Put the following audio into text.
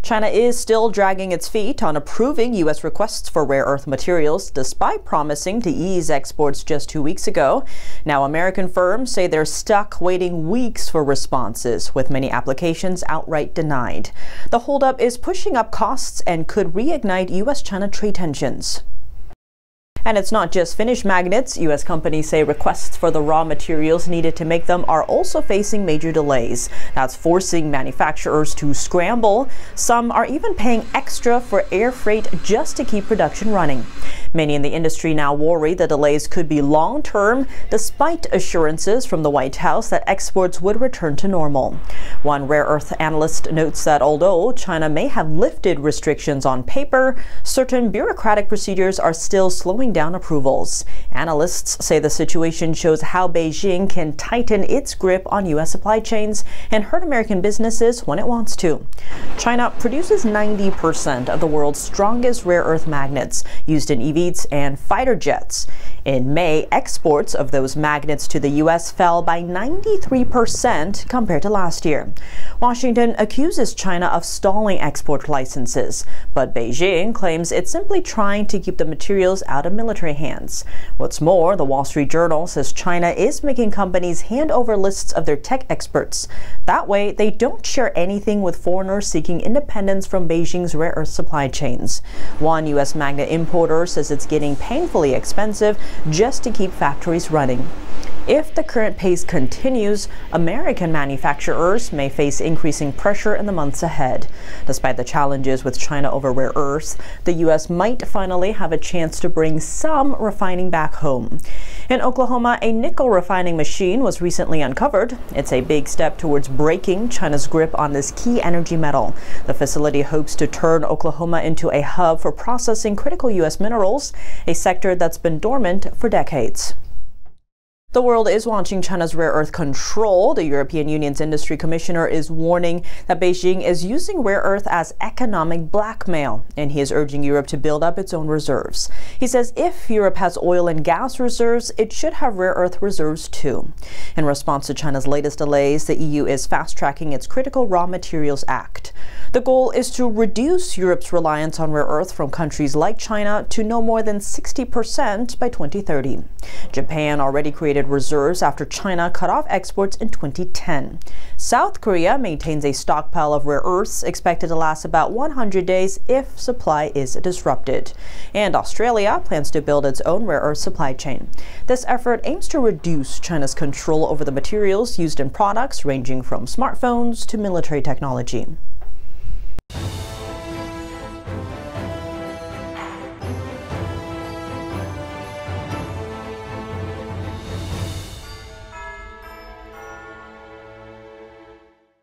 China is still dragging its feet on approving U.S. requests for rare earth materials, despite promising to ease exports just 2 weeks ago. Now, American firms say they're stuck waiting weeks for responses, with many applications outright denied. The holdup is pushing up costs and could reignite U.S.-China trade tensions. And it's not just finished magnets. U.S. companies say requests for the raw materials needed to make them are also facing major delays. That's forcing manufacturers to scramble. Some are even paying extra for air freight just to keep production running. Many in the industry now worry the delays could be long-term, despite assurances from the White House that exports would return to normal. One rare earth analyst notes that although China may have lifted restrictions on paper, certain bureaucratic procedures are still slowing down approvals. Analysts say the situation shows how Beijing can tighten its grip on U.S. supply chains and hurt American businesses when it wants to. China produces 90% of the world's strongest rare earth magnets used in EVs and fighter jets. In May, exports of those magnets to the U.S. fell by 93% compared to last year. Washington accuses China of stalling export licenses, but Beijing claims it's simply trying to keep the materials out of military hands. What's more, the Wall Street Journal says China is making companies hand over lists of their tech experts. That way, they don't share anything with foreigners seeking independence from Beijing's rare earth supply chains. One U.S. magnet importer says it's getting painfully expensive just to keep factories running. If the current pace continues, American manufacturers may face increasing pressure in the months ahead. Despite the challenges with China over rare earths, the U.S. might finally have a chance to bring some refining back home. In Oklahoma, a nickel refining machine was recently uncovered. It's a big step towards breaking China's grip on this key energy metal. The facility hopes to turn Oklahoma into a hub for processing critical U.S. minerals, a sector that's been dormant for decades. The world is watching China's rare earth control. The European Union's industry commissioner is warning that Beijing is using rare earth as economic blackmail, and he is urging Europe to build up its own reserves. He says if Europe has oil and gas reserves, it should have rare earth reserves too. In response to China's latest delays, the EU is fast-tracking its Critical Raw Materials Act. The goal is to reduce Europe's reliance on rare earth from countries like China to no more than 60% by 2030. Japan already created reserves after China cut off exports in 2010. South Korea maintains a stockpile of rare earths expected to last about 100 days if supply is disrupted. And Australia plans to build its own rare earth supply chain. This effort aims to reduce China's control over the materials used in products ranging from smartphones to military technology.